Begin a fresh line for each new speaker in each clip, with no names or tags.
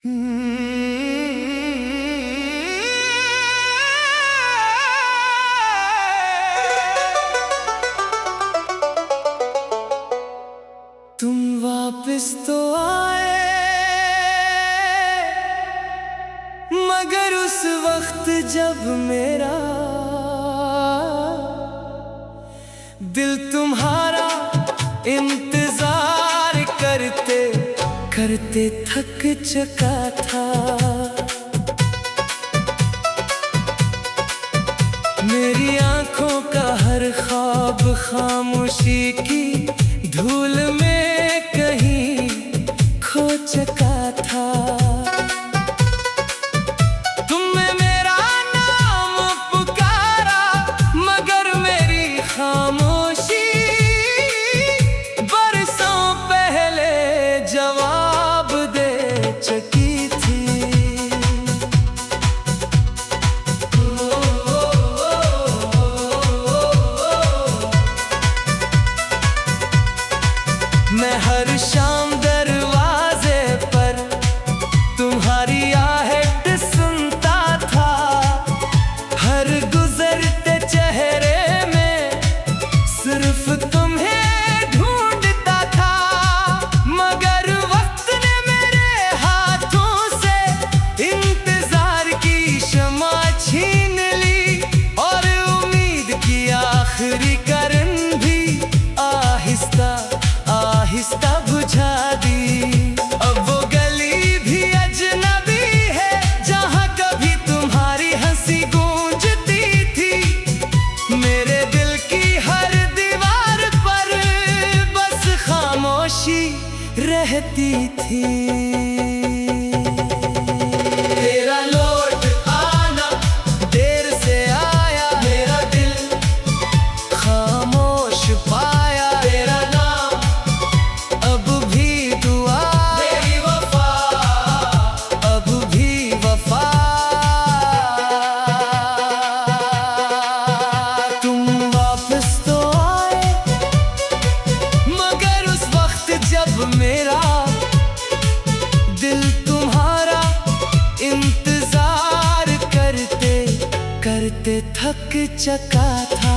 तुम वापस तो आए, मगर उस वक्त जब मेरा दिल तुम्हारा इंतजार करते करते थक चुका था। मेरी आंखों का हर ख्वाब खामोशी की धूल में कहीं खो चुका था। तुमने मेरा नाम पुकारा, मगर मेरी खामोशी बरसों पहले जवाब दे चुकी थी। मैं हर शाम दरवाजे पर तुम्हारी आहट सुनता था, हर गुजरते चेहरे में सिर्फ तुम्हें ढूंढता था। मगर वक्त ने मेरे हाथों से इंतजार की शम्मा छीन ली, और उम्मीद की आखिरी किरण भी आहिस्ता आहिस्ता बुझा दी। अब वो गली भी अजनबी है जहाँ कभी तुम्हारी हंसी गूंजती थी। मेरे दिल की हर दीवार पर बस खामोशी रहती थी। तेरा लौट आना देर से आया, मेरा दिल खामोश पाया। तेरा अब भी दुआ, मेरी वफा, अब भी वफा। तुम वापस तो आए, मगर उस वक्त जब मेरा दिल तुम्हारा इंतजार करते करते थक चुका था।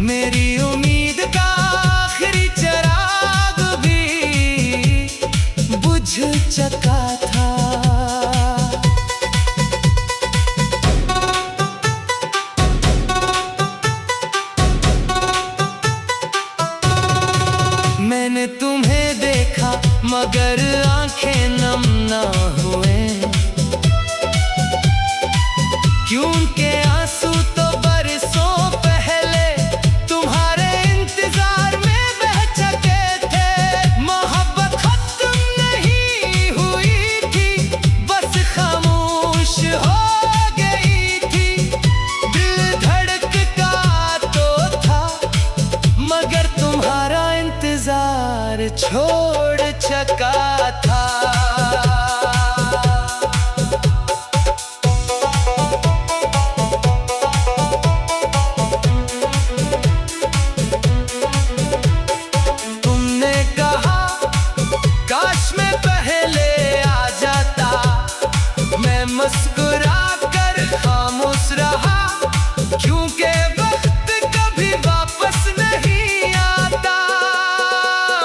मेरी उम्मीद का आखिरी चिराग भी बुझ चुका था। मैंने तुम्हें देखा मगर आंखें नम ना हुए, क्योंकि आंसू तो बरसों पहले तुम्हारे इंतजार में बह चुके थे। मोहब्बत खत्म नहीं हुई थी, बस खामोश हो गई थी। दिल धड़कता तो था, मगर तुम्हारा इंतजार छोड़ चुका था। तुमने कहा काश मैं पहले आ जाता, मैं मुस्कुरा कर खामोश रहा, क्योंकि वक्त कभी वापस नहीं आता।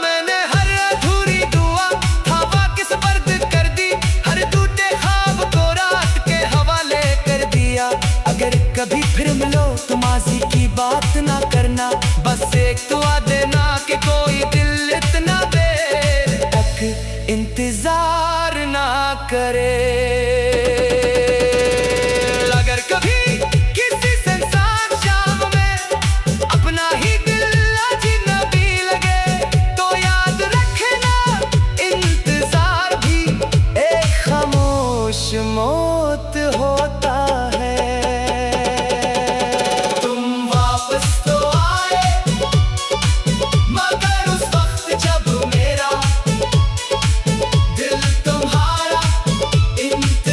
मैंने हर अधूरी दुआ हवा के सुपुर्द कर दी, हर टूटे ख्वाब को रात के हवाले कर दिया। अगर कभी फिर मिलो तो माजी की बात ना करना, बस एक दुआ देना कि कोई दिल इतना देर तक इंतजार ना करे। अगर कभी किसी सुनसान शाम में अपना ही दिल अजनबी लगे, तो याद रखना इंतजार भी एक खामोश मौत होता है। तुम वापस तो आए, मगर उस वक्त जब मेरा दिल तुम्हारा इंतजार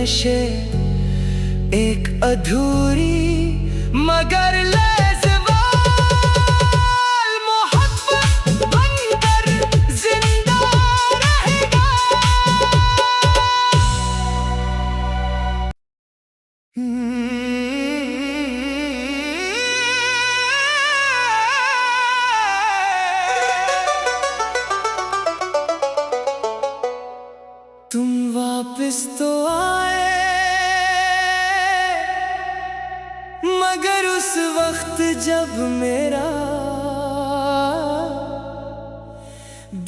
नशे एक अधूरी मगर लाजवाब मोहब्बत बनकर जिंदा रहेगा। तुम वापस तो आए मगर उस वक्त जब मेरा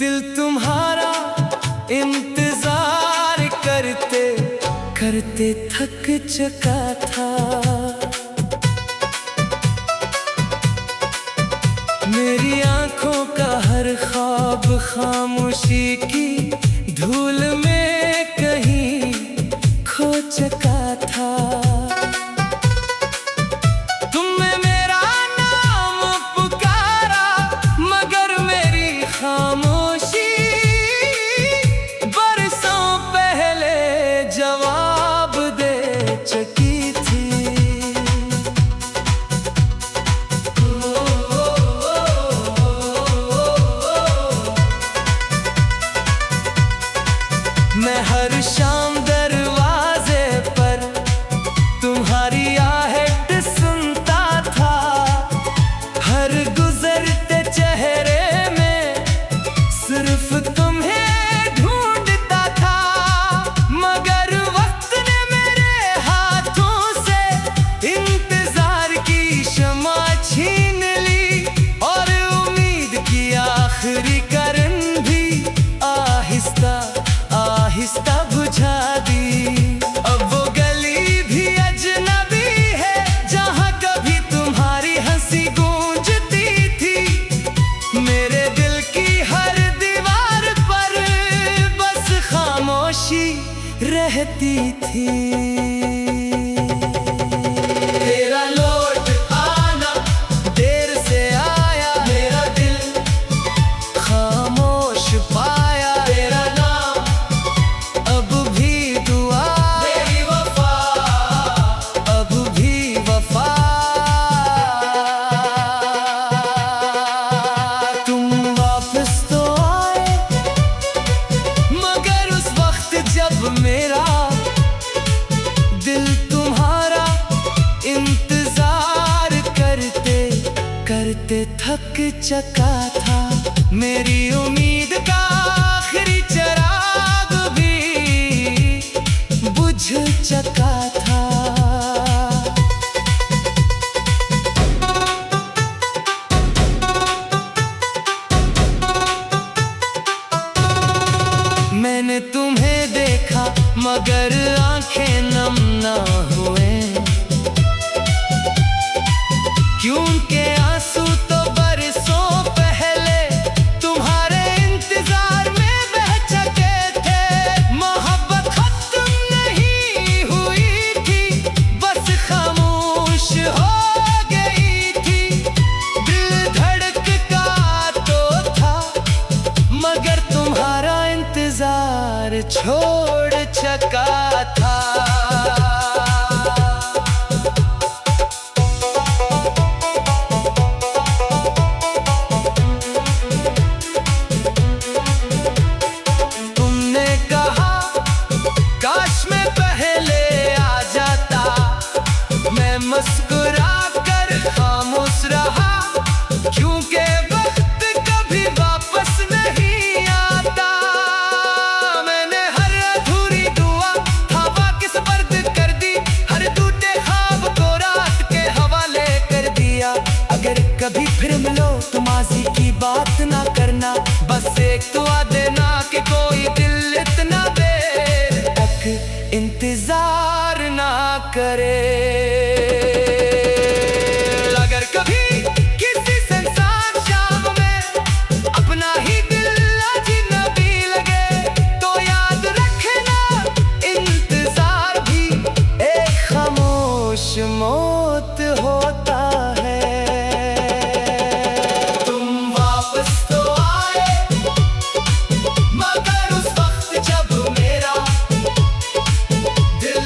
दिल तुम्हारा इंतजार करते करते थक चुका था। मेरी आंखों का हर ख्वाब खामोशी की धूल में कहीं खो चुका था। तुमने मेरा नाम पुकारा मगर मेरी खामोशी बरसों पहले जवाब दे चुकी थी। मैं हर शाम दरवाजे पर तुम्हारी आहट सुनता था। हर गुजरते चेहरे में सिर्फ तुम्हें ढूंढता था। मगर वक्त ने मेरे हाथों से इंतजार की शम्मा छीन ली और उम्मीद की आखिरी किरण भी आहिस्ता आहिस्ता बुझा दी। अब वो गली भी अजनबी है जहाँ कभी तुम्हारी हंसी गूंजती थी। मेरे दिल की हर दीवार पर बस खामोशी रहती थी। तेरा लौट आना देर से आया, मेरा दिल खामोश पाया। तेरा नाम अब भी दुआ, मेरी वफा अब भी वफा। तुम वापस तो आए मगर उस वक्त जब मेरा दिल तुम्हारा इंतजार करते करते थक चुका था। मेरी उम्मीद का आखिरी चिराग भी बुझ चुका था। मैंने तुम्हें देखा मगर आंखें नम ना हुए, क्योंकि आंसू तो बरसों पहले तुम्हारे इंतजार में बह चुके थे। मोहब्बत खत्म नहीं हुई थी, बस खामोश हो गई थी। दिल धड़कता तो था मगर तुम्हारा इंतजार छोड़ चुका था। तुमने कहा काश मैं पहले आ जाता, मैं मुस्कुरा कर खामोश रहा। क्योंकि वक्त कभी वापस नहीं आता। मैंने हर अधूरी दुआ हवा के सुपर्द कर दी, हर टूटे ख्वाब को रात के हवाले कर दिया। अगर कभी फिर मिलो तो माजी की बात ना करना, बस एक दुआ देना कि कोई दिल इतना देर तक इंतजार ना करे। अगर कभी किसी सुनसान शाम में अपना ही दिल अजनबी लगे तो याद रखना इंतजार भी एक खामोश मौत होता है। तुम वापस तो आए मगर उस वक्त जब मेरा दिल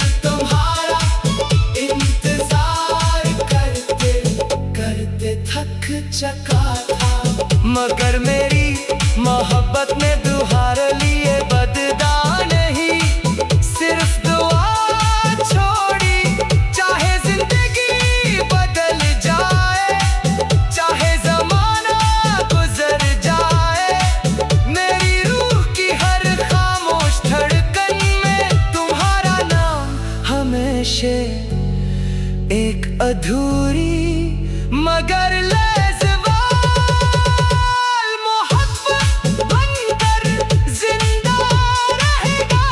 हमेशा एक अधूरी मगर लाजवाब मोहब्बत बनकर जिंदा रहेगा।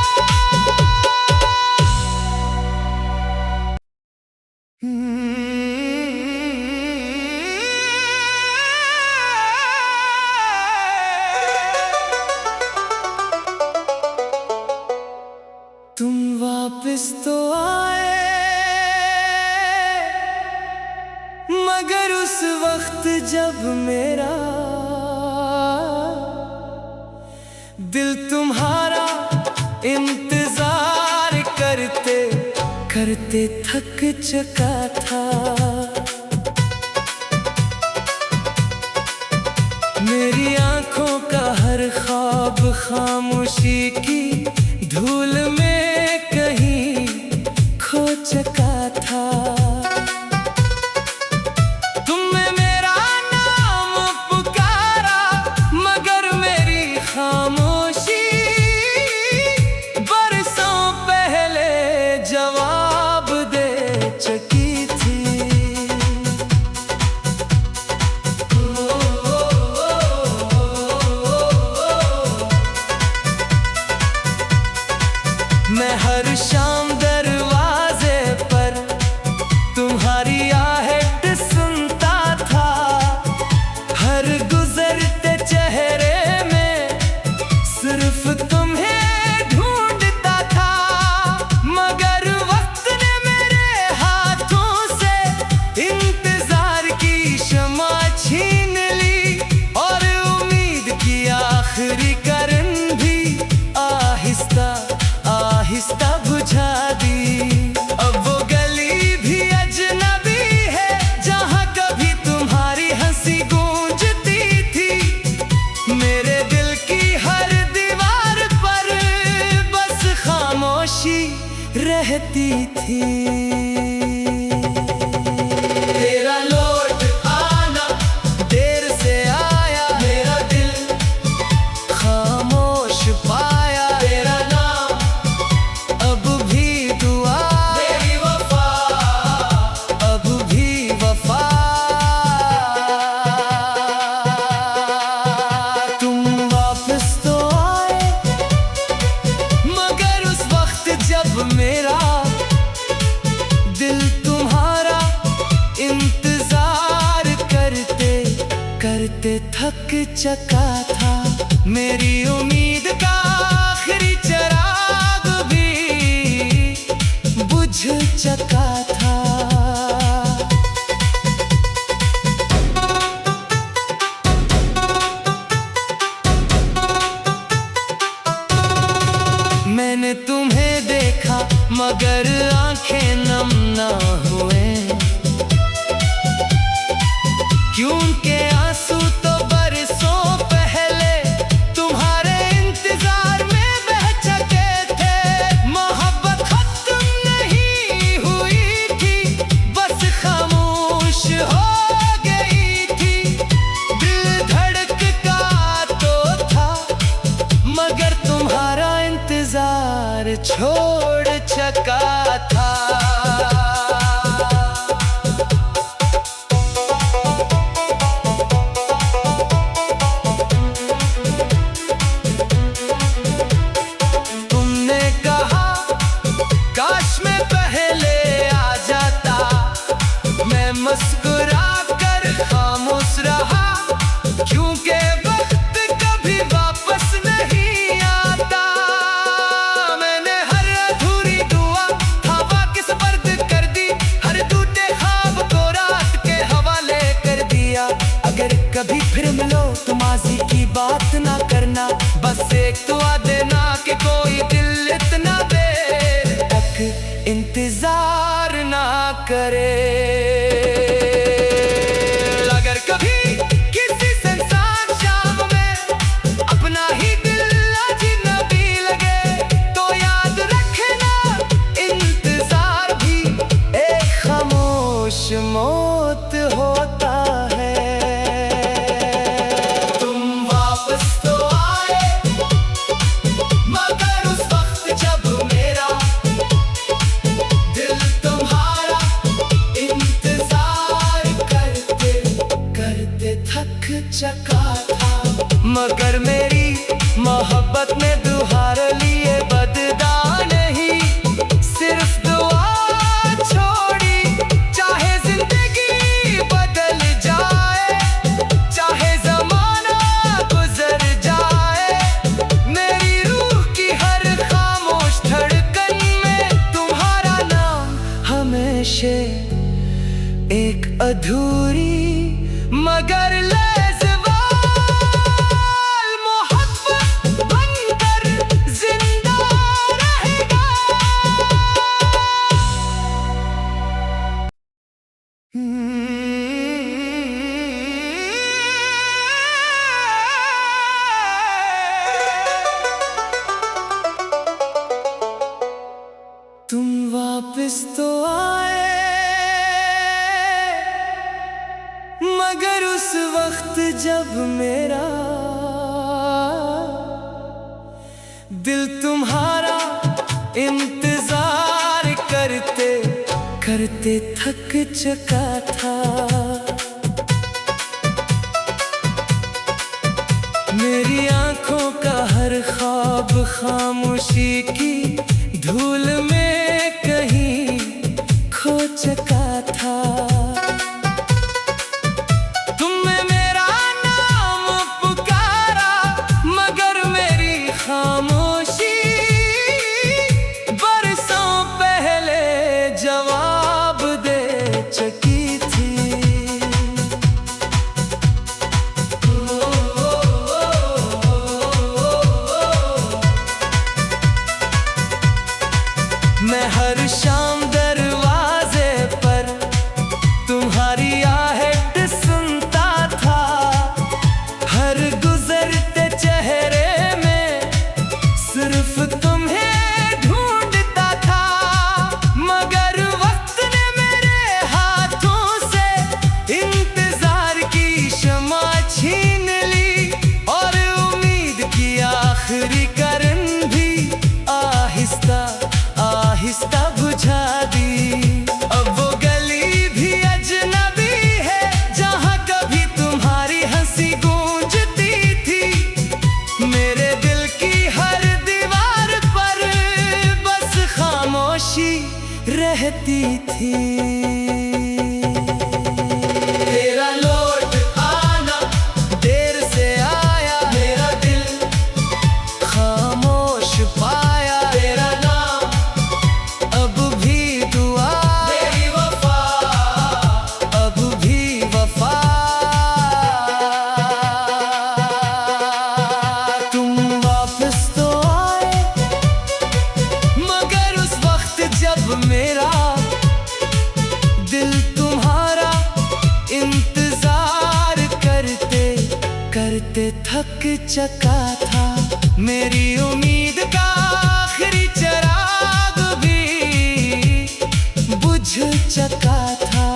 तुम वापस तो आए मगर उस वक्त जब मेरा दिल तुम्हारा इंतजार करते करते थक चुका था। मेरी आंखों का हर ख्वाब खामोशी की धूल में कहीं खो चुका था। तुमने मेरा नाम पुकारा मगर मेरी खामोशी बरसों पहले जवाब दे चुकी थी। मैं हर शाम दरवाजे पर तुम्हारी आहट सुनता था। हर गुजरते चेहरे में सिर्फ तुम्हें ढूंढता था। मगर वक्त ने मेरे हाथों से इंतजार की शम्मा छीन ली और उम्मीद की आखिरी किरण भी आहिस्ता आहिस्ता बुझा दी। अब वो गली भी अजनबी है जहाँ कभी तुम्हारी हंसी गूंजती थी। मेरे दिल की हर दीवार पर बस खामोशी रहती थी। तेरा लौट आना देर से आया, मेरा दिल खामोश पाया। तेरा नाम अब भी दुआ, मेरी वफा अब भी वफा। तुम वापस तो आए मगर उस वक्त जब मेरा दिल तुम्हारा इंतजार करते करते थक चुका था। मेरी उम्मीद का आखिरी चिराग भी बुझ चुका था। मैंने तुम्हें देखा मगर आंखें नम ना हुए, क्योंकि आंसू तो बरसों पहले तुम्हारे इंतजार में बह चुके थे। मोहब्बत खत्म नहीं हुई थी, बस खामोश हो गई थी। दिल धड़कता तो था मगर तुम्हारा इंतजार छोड़ चुका था। तुमने कहा काश मैं पहले आ जाता, मैं मुस्कुरा कर खामोश रहा। क्योंकि वक्त कभी वापस नहीं आता। मैंने हर अधूरी दुआ हवा के सुपर्द कर दी, हर टूटे ख्वाब को रात के हवाले कर दिया। अगर कभी फिर मिलो तो माजी की बात ना करना, बस एक दुआ देना कि कोई दिल इतना देर तक इंतजार ना करे। अगर कभी किसी सुनसान शाम में अपना ही दिल अजनबी लगे तो याद रखना इंतजार भी एक खामोश मौत होता है। तुम वापस तो आए मगर उस वक्त जब मेरा दिल मोहब्बत ने दुहार लिए बददा नहीं, सिर्फ दुआ छोड़ी। चाहे जिंदगी बदल जाए, चाहे जमाना गुजर जाए, मेरी रूह की हर खामोश धड़कन में तुम्हारा नाम हमेशा एक अधूरी मगर लाजवाब मोहब्बत बनकर जिंदा रहेगा। तुम वापस तो आए मगर उस वक्त जब मेरा दिल तुम्हारा इंतजार करते करते थक चुका था। मेरी आंखों का हर ख्वाब खामोशी की धूल में कहीं खो चुका था। तुमने मेरा नाम पुकारा मगर मेरी खामोशी बरसों पहले जवाब दे चुकी थी। मैं हर शाम दरवाजे पर तुम्हारी आहट सुनता था, हर गुजरते चेहरे में सिर्फ तुम्हें ढूंढता था। मगर वक्त ने मेरे हाथों से इंतजार की शमा छीन ली और उम्मीद की आखिरी किरण भी आहिस्ता आहिस्ता बुझा दी। अब वो गली भी अजनबी है जहाँ कभी तुम्हारी हंसी गूंजती थी। मेरे दिल की हर दीवार पर बस खामोशी रहती थी। तेरा लौट आना देर से आया, मेरा दिल खामोश पाया। तेरा नाम अब भी दुआ, मेरी वफा अब भी वफा। तुम वापस तो आए मगर उस वक्त जब मेरा दिल तुम्हारा इंतजार करते करते थक चुका था। मेरी उम्मीद का आखिरी चिराग भी बुझ चुका था।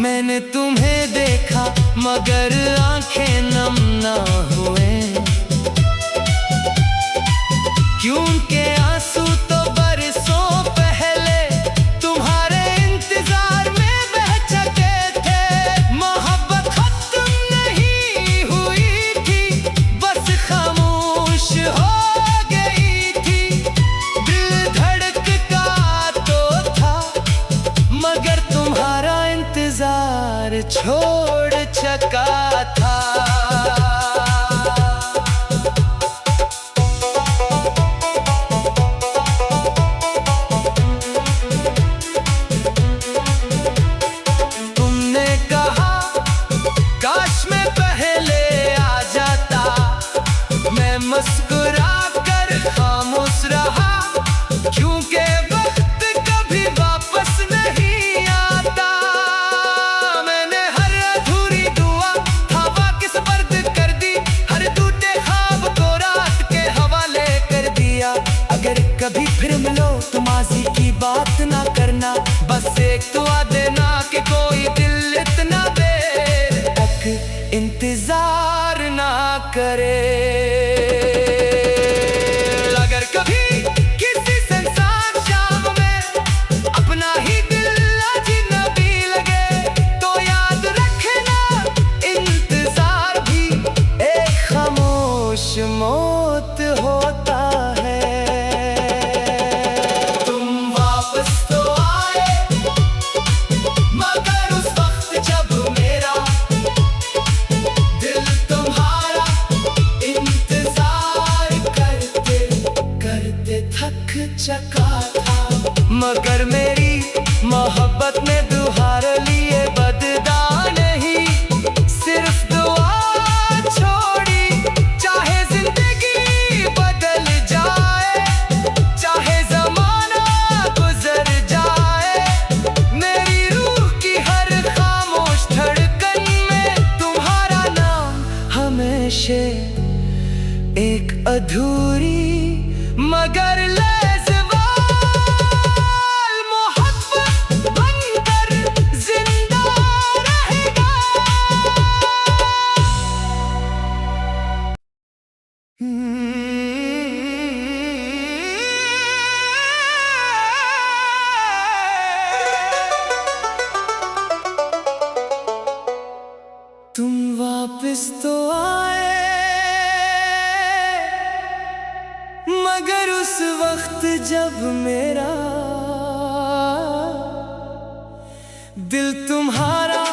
मैंने तुम्हें देखा मगर आंखें नम ना हुए, क्योंकि आंसू तो बरसों पहले तुम्हारे इंतजार में बह चुके थे। मोहब्बत खत्म नहीं हुई थी, बस खामोश हो गई थी। दिल धड़कता तो था मगर तुम्हारा इंतजार छोड़ चुका था। तुमने कहा काश मैं पहले आ जाता, मैं मुस्कुरा कर खामोश रहा, क्योंकि वक्त कभी वापस नहीं आता। मैंने हर अधूरी दुआ हवा के स्पर्द कर दी, हर टूटे ख्वाब को रात के हवाले कर दिया। अगर कभी फिर मिलो तो माजी की बात ना करना, बस एक दुआ देना कि कोई दिल इतना देर तक इंतजार ना करे। अगर कभी किसी संसार शाम में अपना ही पीछे एक अधूरी मगर लाजवाब मोहब्बत बनकर जिंदा रहेगा। तुम वापस तो आए मगर उस वक्त जब मेरा दिल तुम्हारा